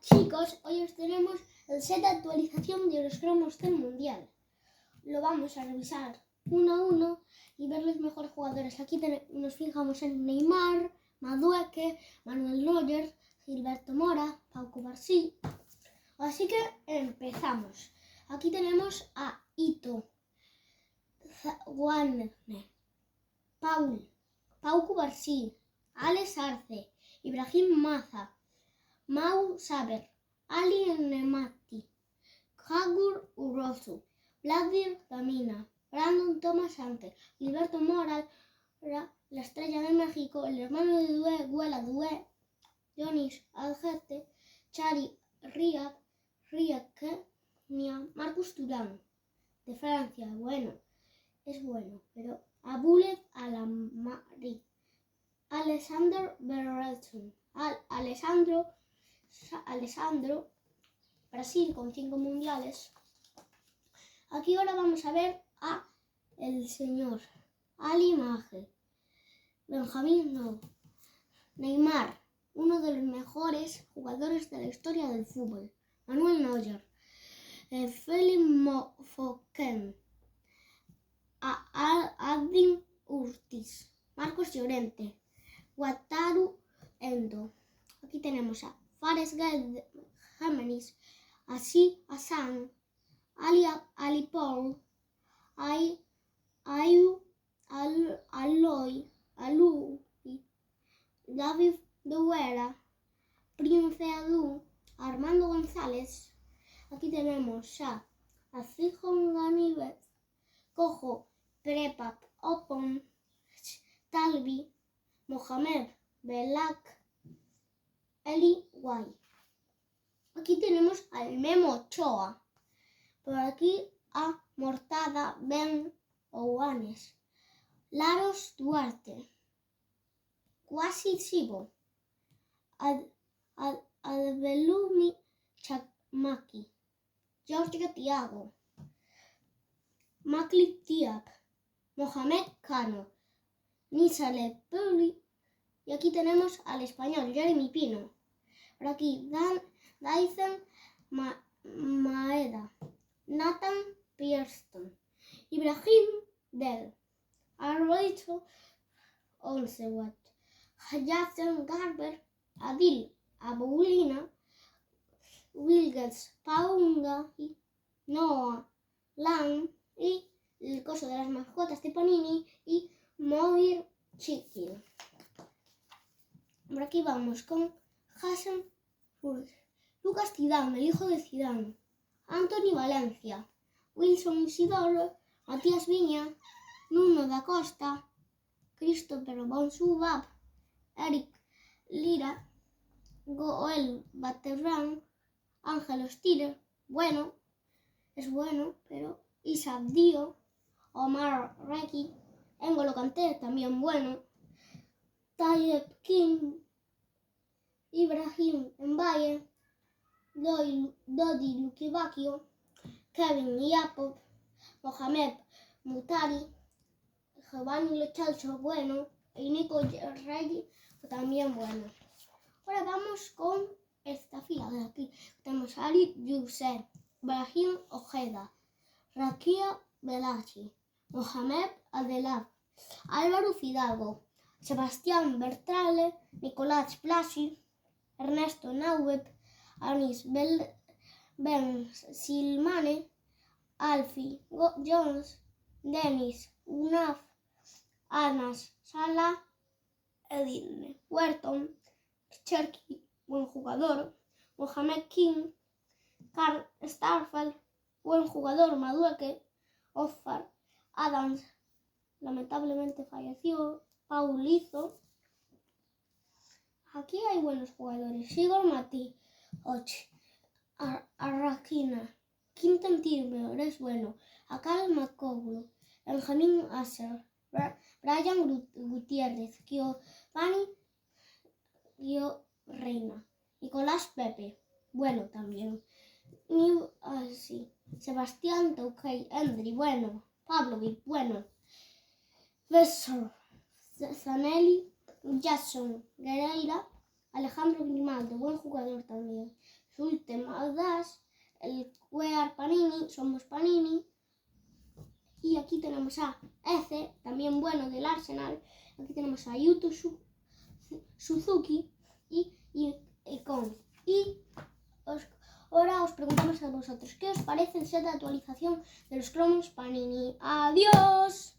Chicos, hoy os tenemos el set de actualización de los cromos del Mundial. Lo vamos a revisar uno a uno y ver los mejores jugadores. Aquí nos fijamos en Neymar, Madueke, Manuel Neuer, Gilberto Mora, Pau Cubarsí. Así que empezamos. Aquí tenemos a Ito, Warner, Pau Cubarsí, Alex Arce, Ibrahim Maza, Mau Saber, Ali Nemati, Jagur Urosu, Vladimir Damina, Brandon Thomas Ante, Gilberto Mora, la estrella de México, el hermano de Due, Guela Due, Jonis Algete, Chari Riak, Kenia, Marcus Thuram, de Francia, es bueno, pero Aboulet Alamari, Alexander Berrelson, Alessandro, Brasil con 5 mundiales. Aquí ahora vamos a ver a el señor Ali Maje, Benjamín Neymar, uno de los mejores jugadores de la historia del fútbol, Manuel Neuer, Felix Foken, Adrien Urtis, Marcos Llorente, Wataru Endo. Aquí tenemos a Fares Gémenis, Asi Hassan, Ali Paul, Alui, David Douera, Prince Adu, Armando González. Aquí tenemos a Azijon Ganivet, Cojo, Prepap, Opon, Talbi, Mohamed Belak, Eli Guay. Aquí tenemos al Memo Ochoa. Por aquí a Mortada Ben Ouanes, Laros Duarte, Kwasi Sibo, Adbelumi Chakmaki, George Tiago, Makli Tiap, Mohamed Cano, Nisale Puli. Y aquí tenemos al español Jeremy Pino. Por aquí Dyson Maeda, Nathan Pierston, Ibrahim Del, Arroyo Onsewat, Jackson Garber, Adil Aboulina, Wilgers Paunga, Noah Lang y el coso de las mascotas de Panini y Modir Chiquil. Por aquí vamos con Hassan Furth, Lucas Zidane, el hijo de Zidane, Anthony Valencia, Wilson Isidoro, Matías Viña, Nuno da Costa, Christopher Bonsubab, Eric Lira, Goel Batterran, Ángelo Stiller, es bueno, pero Isaac Dio, Omar Reki, N'Golo Kanté, también bueno, Tayyip King, Ibrahim Mbaye, Dodi Lukebakio, Kevin Yapop, Mohamed Mutari, Giovanni Lo Celso, bueno, y Nico Rey, también bueno. Ahora vamos con esta fila de aquí. Tenemos a Ali Youssef, Brahim Ojeda, Rakia Belachi, Mohamed Adelab, Álvaro Fidalgo, Sebastián Bertrale, Nicolás Blasi, Ernesto Nauweb, Anis Ben Silmane, Alfie Jones, Denis Unaf, Anas Salah, Edine Wharton, Cherky, buen jugador, Mohamed King, Carl Starfel, buen jugador, Madueke, Ofar Adams, lamentablemente falleció, Paulizo. Aquí hay buenos jugadores, Sigor Mati, Och, Arrakina, Quinton Timber, es bueno, Akal Makoglu, Benjamin Asser, Brian Gutiérrez, Giovanni Reina, Nicolás Pepe, bueno también, Sebastián Touquet, Endry, bueno, Pavlovic, bueno, Vessor, Zanelli, Jackson Guerreira, Alejandro Grimaldo, buen jugador también, Schulte Magdas, el Wear Panini, Somos Panini. Y aquí tenemos a Eze, también bueno del Arsenal. Aquí tenemos a Yuto Suzuki y Icon. Y ahora os preguntamos a vosotros, ¿qué os parece el set de actualización de los cromos Panini? ¡Adiós!